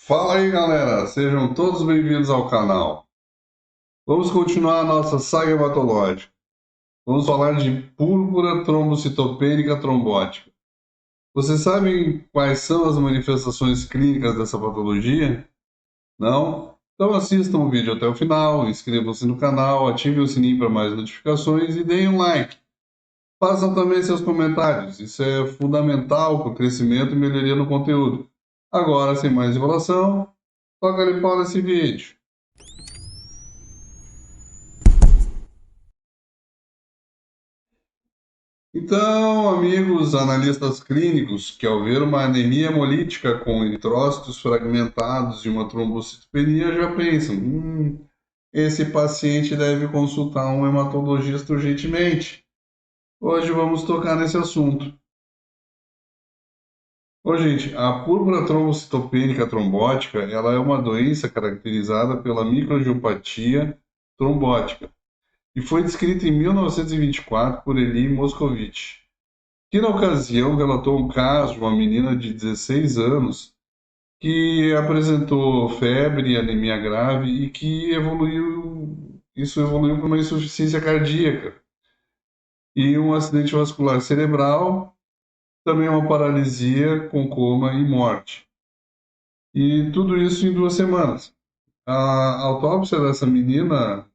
Fala aí, galera! Sejam todos bem-vindos ao canal. Vamos continuar a nossa saga hematológica. Vamos falar de púrpura trombocitopênica trombótica. Vocês sabem quais são as manifestações clínicas dessa patologia? Não? Então assistam o vídeo até o final, inscrevam-se no canal, ativem o sininho para mais notificações e deem um like. Façam também seus comentários, isso é fundamental para o crescimento e melhoria no conteúdo. Agora, sem mais enrolação, toca ali pau nesse vídeo. Então, amigos analistas clínicos, que ao ver uma anemia hemolítica com eritrócitos fragmentados e uma trombocitopenia já pensam, esse paciente deve consultar um hematologista urgentemente. Hoje vamos tocar nesse assunto. Gente, a púrpura trombocitopênica trombótica, ela é uma doença caracterizada pela microangiopatia trombótica e foi descrita em 1924 por Elie Moscovitch, que na ocasião relatou um caso de uma menina de 16 anos que apresentou febre e anemia grave e que isso evoluiu para uma insuficiência cardíaca e um acidente vascular cerebral, também uma paralisia com coma e morte. E tudo isso em 2 semanas. A autópsia dessa menina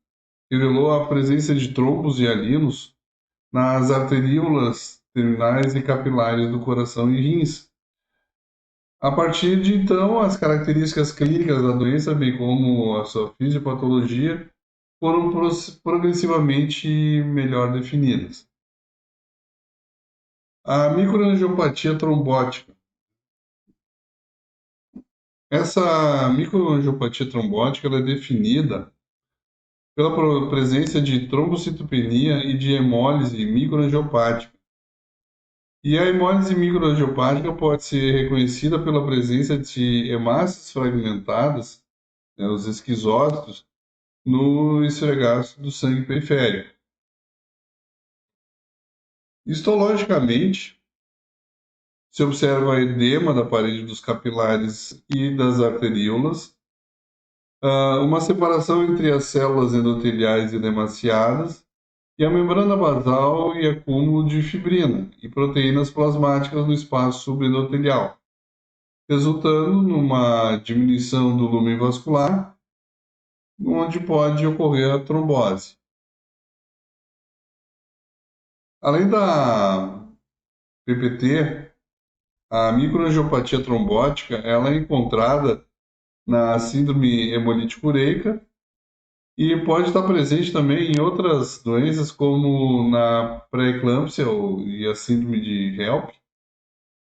revelou a presença de trombos e alinos nas arteríolas terminais e capilares do coração e rins. A partir de então, as características clínicas da doença, bem como a sua fisiopatologia, foram progressivamente melhor definidas. A microangiopatia trombótica. Essa microangiopatia trombótica ela é definida pela presença de trombocitopenia e de hemólise microangiopática. E a hemólise microangiopática pode ser reconhecida pela presença de hemácias fragmentadas, né, os esquizócitos, no esfregaço do sangue periférico. Histologicamente, se observa edema da parede dos capilares e das arteríolas, uma separação entre as células endoteliais edemaciadas e a membrana basal e acúmulo de fibrina e proteínas plasmáticas no espaço subendotelial, resultando numa diminuição do lumen vascular, onde pode ocorrer a trombose. Além da PPT, a microangiopatia trombótica ela é encontrada na síndrome hemolítica ureica e pode estar presente também em outras doenças, como na pré-eclâmpsia e a síndrome de HELP.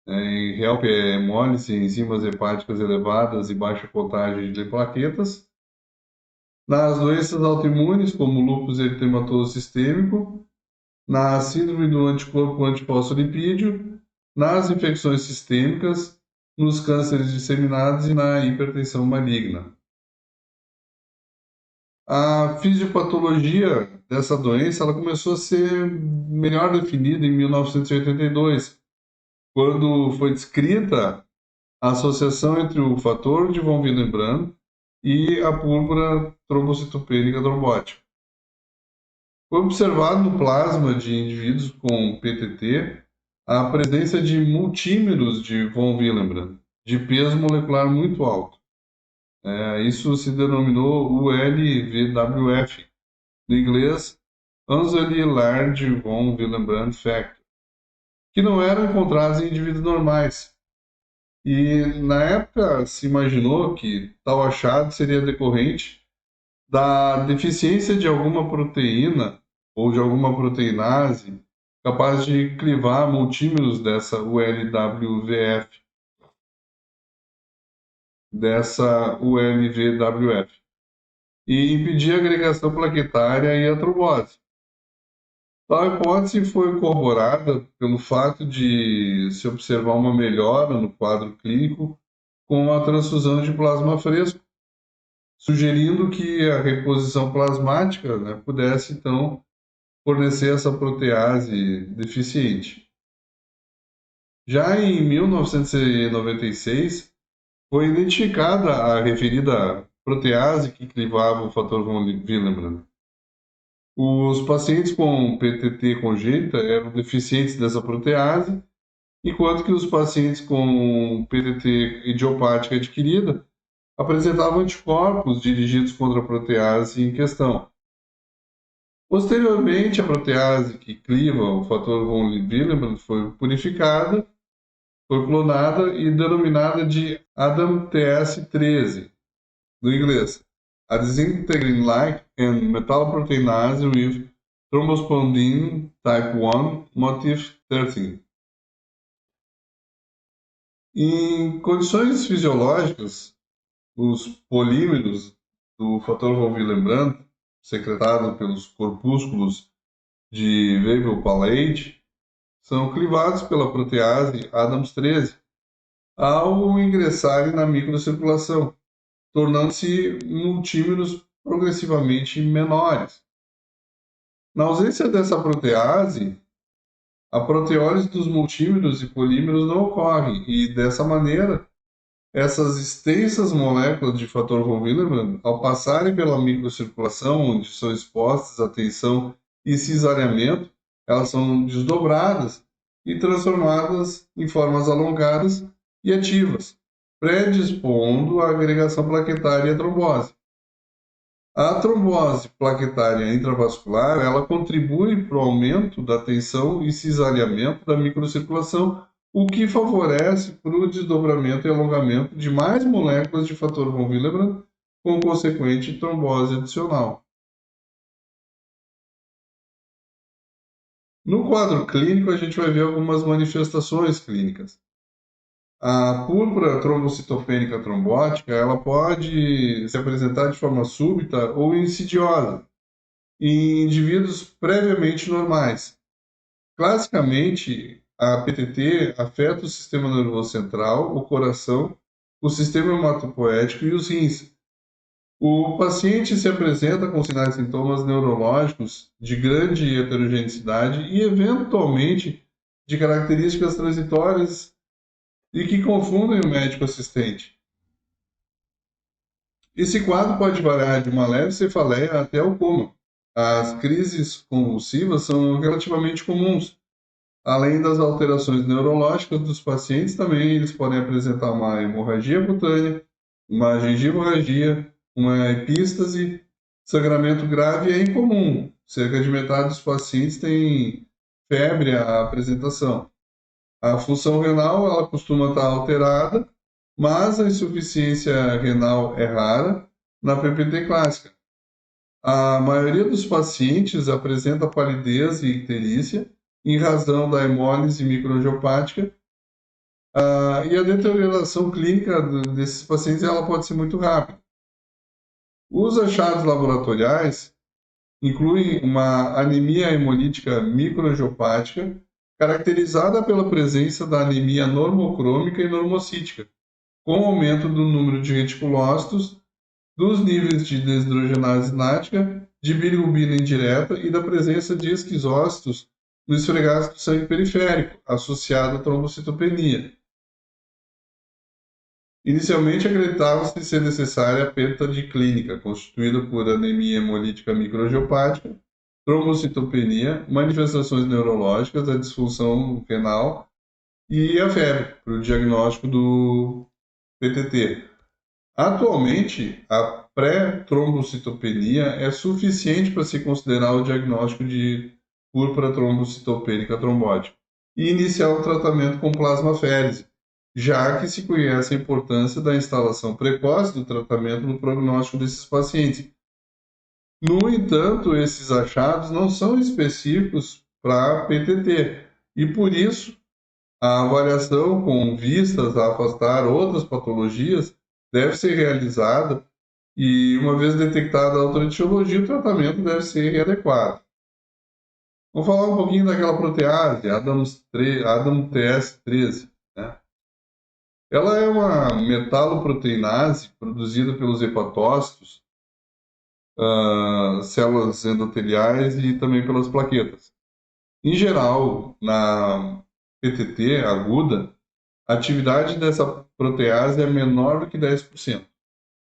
HELP é hemólise, enzimas hepáticas elevadas e baixa contagem de plaquetas. Nas doenças autoimunes, como lúpus eritematoso sistêmico, na síndrome do anticorpo antifosfolipídio, nas infecções sistêmicas, nos cânceres disseminados e na hipertensão maligna. A fisiopatologia dessa doença ela começou a ser melhor definida em 1982, quando foi descrita a associação entre o fator de von Willebrand e a púrpura trombocitopênica trombótica. Foi observado no plasma de indivíduos com PTT a presença de multímeros de von Willebrand, de peso molecular muito alto. Isso se denominou ULVWF, no inglês Unserli Large von Willebrand Factor, que não eram encontrados em indivíduos normais. E na época se imaginou que tal achado seria decorrente da deficiência de alguma proteína ou de alguma proteinase capaz de clivar multímeros dessa ULVWF e impedir a agregação plaquetária e a trombose. Tal hipótese foi corroborada pelo fato de se observar uma melhora no quadro clínico com a transfusão de plasma fresco, sugerindo que a reposição plasmática, né, pudesse, então, fornecer essa protease deficiente. Já em 1996, foi identificada a referida protease que clivava o fator von Willebrand. Os pacientes com PTT congênita eram deficientes dessa protease, enquanto que os pacientes com PTT idiopática adquirida apresentavam anticorpos dirigidos contra a protease em questão. Posteriormente, a protease que cliva o fator von Willebrand foi purificada, foi clonada e denominada de ADAMTS13, do inglês, a disintegrin-like and metalloproteinase with thrombospondin type 1 motif 13. Em condições fisiológicas, os polímeros do fator von Willebrand, secretado pelos corpúsculos de Weibel-Palade, são clivados pela protease ADAMS13 ao ingressarem na microcirculação, tornando-se multímeros progressivamente menores. Na ausência dessa protease, a proteólise dos multímeros e polímeros não ocorre, e dessa maneira, essas extensas moléculas de fator von Willebrand, ao passarem pela microcirculação, onde são expostas à tensão e cisareamento, elas são desdobradas e transformadas em formas alongadas e ativas, predispondo à agregação plaquetária e à trombose. A trombose plaquetária intravascular, ela contribui para o aumento da tensão e cisareamento da microcirculação, o que favorece para o desdobramento e alongamento de mais moléculas de fator von Willebrand, com consequente trombose adicional. No quadro clínico, a gente vai ver algumas manifestações clínicas. A púrpura trombocitopênica trombótica, ela pode se apresentar de forma súbita ou insidiosa em indivíduos previamente normais. Classicamente, a PTT afeta o sistema nervoso central, o coração, o sistema hematopoético e os rins. O paciente se apresenta com sinais e sintomas neurológicos de grande heterogeneidade e, eventualmente, de características transitórias e que confundem o médico assistente. Esse quadro pode variar de uma leve cefaleia até o coma. As crises convulsivas são relativamente comuns. Além das alterações neurológicas dos pacientes, também eles podem apresentar uma hemorragia cutânea, uma gengivorragia, uma epístase, sangramento grave é incomum. Cerca de metade dos pacientes tem febre à apresentação. A função renal ela costuma estar alterada, mas a insuficiência renal é rara na PPT clássica. A maioria dos pacientes apresenta palidez e icterícia em razão da hemólise microangiopática, e a deterioração clínica desses pacientes ela pode ser muito rápida. Os achados laboratoriais incluem uma anemia hemolítica microangiopática, caracterizada pela presença da anemia normocrômica e normocítica, com aumento do número de reticulócitos, dos níveis de desidrogenase nátrica, de bilirrubina indireta e da presença de esquizócitos no esfregaço do sangue periférico, associado à trombocitopenia. Inicialmente acreditava-se ser necessária a pêntade clínica, constituída por anemia hemolítica microangiopática, trombocitopenia, manifestações neurológicas, a disfunção renal e a febre, para o diagnóstico do PTT. Atualmente, a pré-trombocitopenia é suficiente para se considerar o diagnóstico de púrpura trombocitopênica trombótica e iniciar o tratamento com plasmaférese, já que se conhece a importância da instalação precoce do tratamento no prognóstico desses pacientes. No entanto, esses achados não são específicos para PTT e, por isso, a avaliação com vistas a afastar outras patologias deve ser realizada e, uma vez detectada a autoetiologia, o tratamento deve ser adequado. Vamos falar um pouquinho daquela protease, ADAMTS13. Né? Ela é uma metaloproteinase produzida pelos hepatócitos, células endoteliais e também pelas plaquetas. Em geral, na PTT aguda, a atividade dessa protease é menor do que 10%,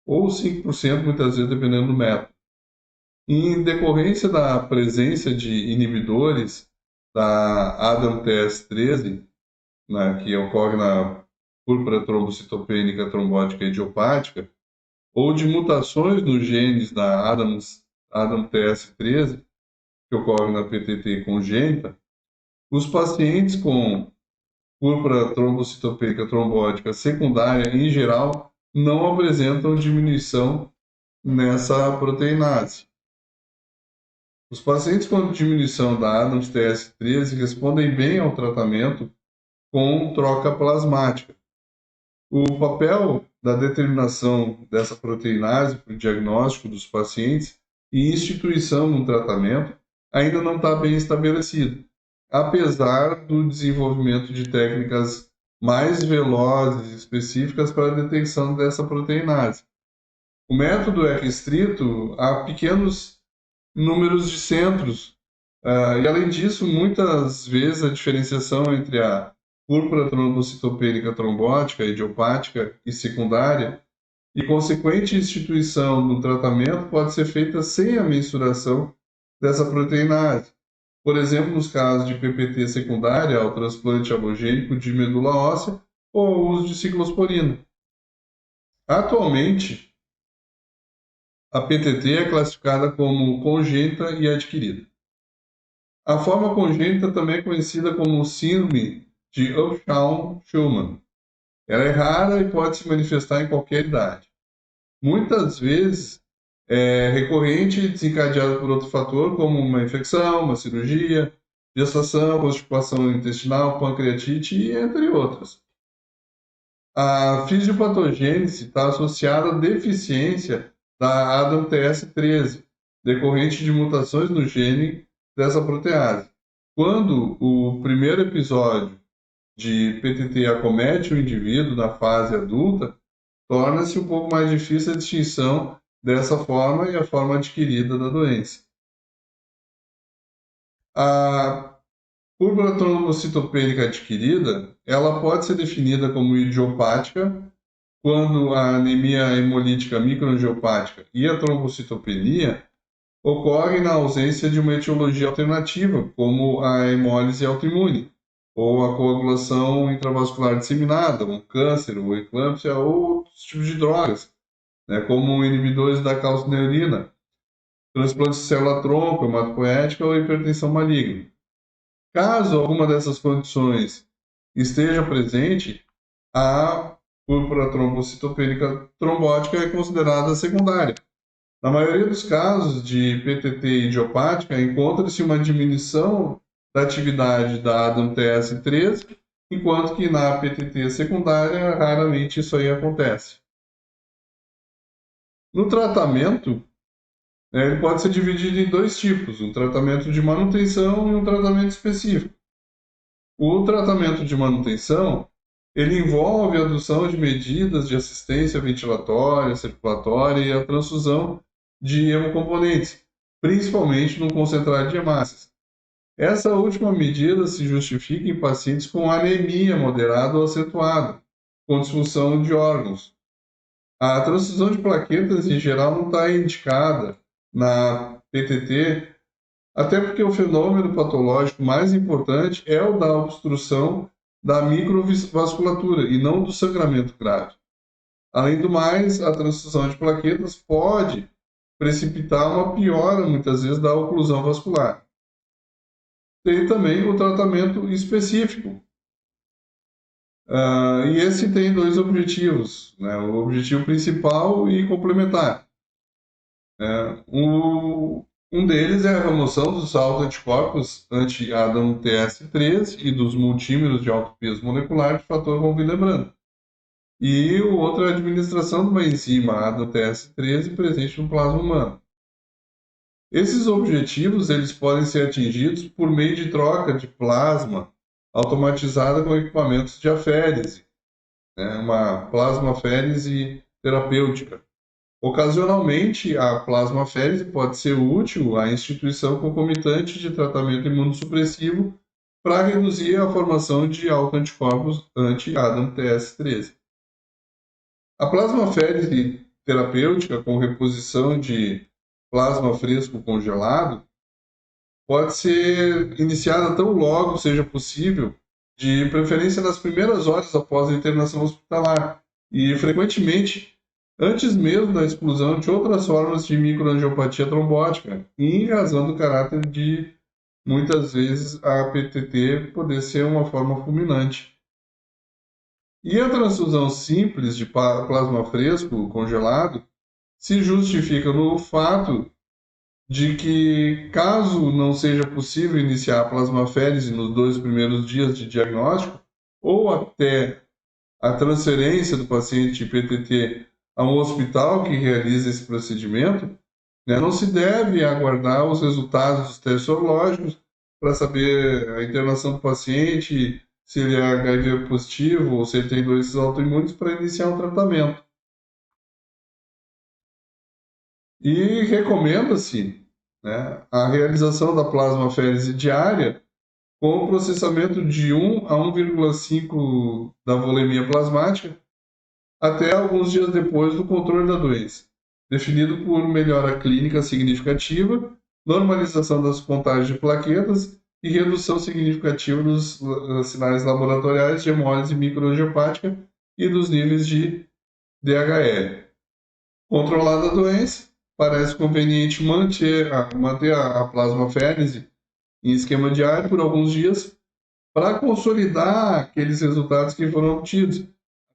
ou 5% muitas vezes, dependendo do método. Em decorrência da presença de inibidores da ADAMTS13, né, que ocorre na púrpura trombocitopênica trombótica idiopática, ou de mutações nos genes da ADAMTS13, que ocorre na PTT congênita, os pacientes com púrpura trombocitopênica trombótica secundária, em geral, não apresentam diminuição nessa proteinase. Os pacientes com diminuição da ADAMTS13 respondem bem ao tratamento com troca plasmática. O papel da determinação dessa proteinase para o diagnóstico dos pacientes e instituição no tratamento ainda não está bem estabelecido, apesar do desenvolvimento de técnicas mais velozes e específicas para a detecção dessa proteinase. O método é restrito a pequenos números de centros, e além disso, muitas vezes a diferenciação entre a púrpura trombocitopênica trombótica, idiopática e secundária, e consequente instituição do tratamento pode ser feita sem a mensuração dessa proteinase. Por exemplo, nos casos de PPT secundária ao transplante alogênico de medula óssea ou ao uso de ciclosporina. Atualmente, a PTT é classificada como congênita e adquirida. A forma congênita também é conhecida como síndrome de Upshaw-Schumann. Ela é rara e pode se manifestar em qualquer idade. Muitas vezes é recorrente e desencadeada por outro fator, como uma infecção, uma cirurgia, gestação, constipação intestinal, pancreatite, entre outros. A fisiopatogênese está associada à deficiência da ADAMTS13, decorrente de mutações no gene dessa protease. Quando o primeiro episódio de PTT acomete o indivíduo na fase adulta, torna-se um pouco mais difícil a distinção dessa forma e a forma adquirida da doença. A púrpura trombocitopênica adquirida, ela pode ser definida como idiopática quando a anemia hemolítica microangiopática e a trombocitopenia ocorrem na ausência de uma etiologia alternativa, como a hemólise autoimune, ou a coagulação intravascular disseminada, um câncer, ou eclâmpsia, ou outros tipos de drogas, né, como inibidores da calcineurina, transplante de célula-tronco, hematopoética ou hipertensão maligna. Caso alguma dessas condições esteja presente, a púrpura trombocitopênica trombótica é considerada secundária. Na maioria dos casos de PTT idiopática, encontra-se uma diminuição da atividade da ADAMTS13, enquanto que na PTT secundária, raramente isso aí acontece. No tratamento, ele pode ser dividido em dois tipos, um tratamento de manutenção e um tratamento específico. O tratamento de manutenção, ele envolve a adoção de medidas de assistência ventilatória, circulatória e a transfusão de hemocomponentes, principalmente no concentrado de hemácias. Essa última medida se justifica em pacientes com anemia moderada ou acentuada, com disfunção de órgãos. A transfusão de plaquetas, em geral, não está indicada na PTT, até porque o fenômeno patológico mais importante é o da obstrução da microvasculatura e não do sangramento grave. Além do mais, a transfusão de plaquetas pode precipitar uma piora, muitas vezes, da oclusão vascular. Tem também o tratamento específico. E esse tem dois objetivos, né? O objetivo principal e complementar. Um deles é a remoção dos autoanticorpos anti-ADAMTS13 e dos multímeros de alto peso molecular de fator von Willebrand. E o outro é a administração de uma enzima ADAMTS13 presente no plasma humano. Esses objetivos eles podem ser atingidos por meio de troca de plasma automatizada com equipamentos de aférese, né? Uma plasmaférese terapêutica. Ocasionalmente, a plasmaférese pode ser útil à instituição concomitante de tratamento imunossupressivo para reduzir a formação de autoanticorpos anti-ADAMTS13. A plasmaférese terapêutica com reposição de plasma fresco congelado pode ser iniciada tão logo seja possível, de preferência nas primeiras horas após a internação hospitalar e frequentemente antes mesmo da exclusão de outras formas de microangiopatia trombótica, em razão do caráter de muitas vezes a PTT poder ser uma forma fulminante. E a transfusão simples de plasma fresco congelado se justifica no fato de que, caso não seja possível iniciar a plasmaférese nos 2 primeiros dias de diagnóstico, ou até a transferência do paciente PTT a um hospital que realiza esse procedimento, né, não se deve aguardar os resultados dos testes sorológicos para saber a internação do paciente, se ele é HIV positivo ou se ele tem doenças autoimunes para iniciar um tratamento. E recomenda-se, né, a realização da plasmaférese diária com o processamento de 1 a 1,5 da volemia plasmática até alguns dias depois do controle da doença, definido por melhora clínica significativa, normalização das contagens de plaquetas e redução significativa dos sinais laboratoriais de hemólise microangiopática e dos níveis de DHL. Controlada a doença, parece conveniente manter a plasmaférese em esquema diário por alguns dias para consolidar aqueles resultados que foram obtidos.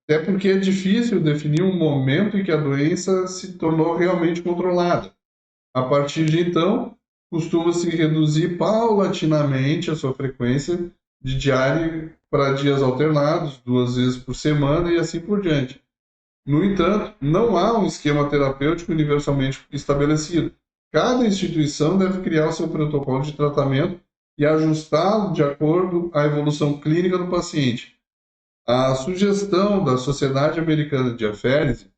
Até porque é difícil definir um momento em que a doença se tornou realmente controlada. A partir de então, costuma-se reduzir paulatinamente a sua frequência de diário para dias alternados, 2 vezes por semana e assim por diante. No entanto, não há um esquema terapêutico universalmente estabelecido. Cada instituição deve criar o seu protocolo de tratamento e ajustá-lo de acordo à evolução clínica do paciente. A sugestão da Sociedade Americana de Aférese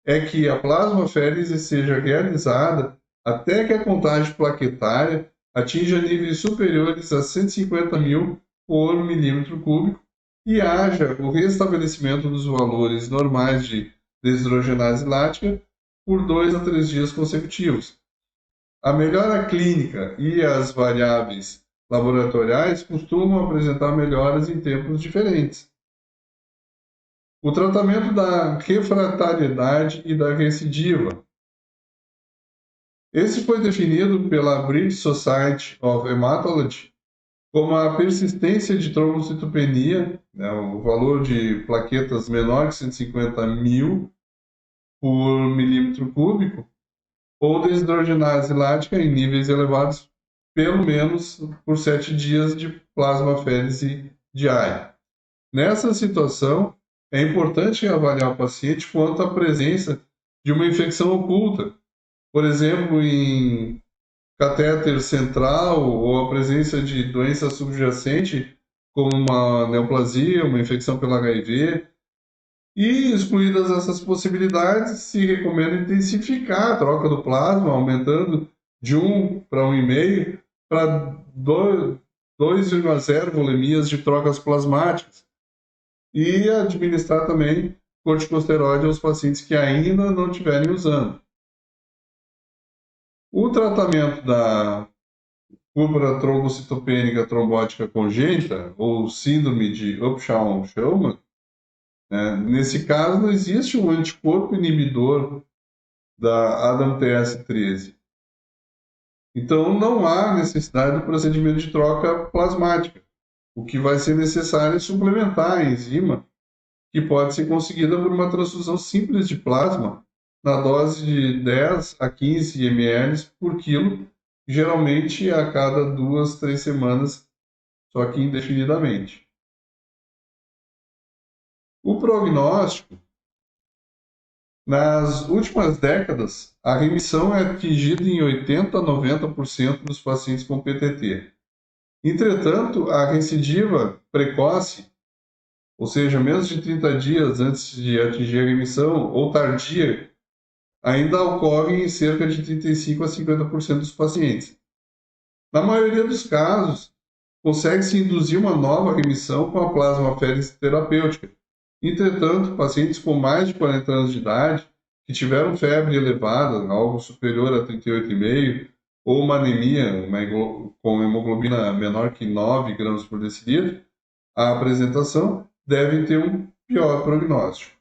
é que a plasmaférese seja realizada até que a contagem plaquetária atinja níveis superiores a 150 mil por milímetro cúbico e haja o restabelecimento dos valores normais de deshidrogenase lática por 2 a 3 dias consecutivos. A melhora clínica e as variáveis laboratoriais costumam apresentar melhoras em tempos diferentes. O tratamento da refratariedade e da recidiva. Esse foi definido pela British Society of Hematology como a persistência de trombocitopenia, né, o valor de plaquetas menor que 150 mil por milímetro cúbico, ou desidrogenase lática em níveis elevados, pelo menos por 7 dias de plasmaférese diária. Nessa situação, é importante avaliar o paciente quanto à presença de uma infecção oculta, por exemplo, em catéter central ou a presença de doença subjacente, como uma neoplasia, uma infecção pelo HIV. E, excluídas essas possibilidades, se recomenda intensificar a troca do plasma, aumentando de 1 para 1,5 para 2,0 volemias de trocas plasmáticas. E administrar também corticosteroide aos pacientes que ainda não estiverem usando. O tratamento da púrpura trombocitopênica trombótica congênita, ou síndrome de Upshaw-Schulman, né? Nesse caso, não existe um anticorpo inibidor da ADAMTS13. Então, não há necessidade do procedimento de troca plasmática. O que vai ser necessário é suplementar a enzima, que pode ser conseguida por uma transfusão simples de plasma, na dose de 10 a 15 ml por quilo, geralmente a cada 2, 3 semanas, só que indefinidamente. O prognóstico, nas últimas décadas, a remissão é atingida em 80 a 90% dos pacientes com PTT. Entretanto, a recidiva precoce, ou seja, menos de 30 dias antes de atingir a remissão, ou tardia, ainda ocorre em cerca de 35 a 50% dos pacientes. Na maioria dos casos, consegue-se induzir uma nova remissão com a plasmaférese terapêutica, Entretanto, pacientes com mais de 40 anos de idade que tiveram febre elevada, algo superior a 38,5, ou uma anemia com hemoglobina menor que 9 gramas por decilitro, a apresentação devem ter um pior prognóstico.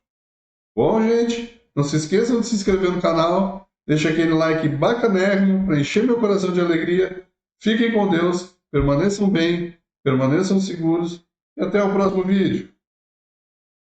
Bom, gente, não se esqueçam de se inscrever no canal, deixa aquele like bacanérrimo para encher meu coração de alegria. Fiquem com Deus, permaneçam bem, permaneçam seguros e até o próximo vídeo.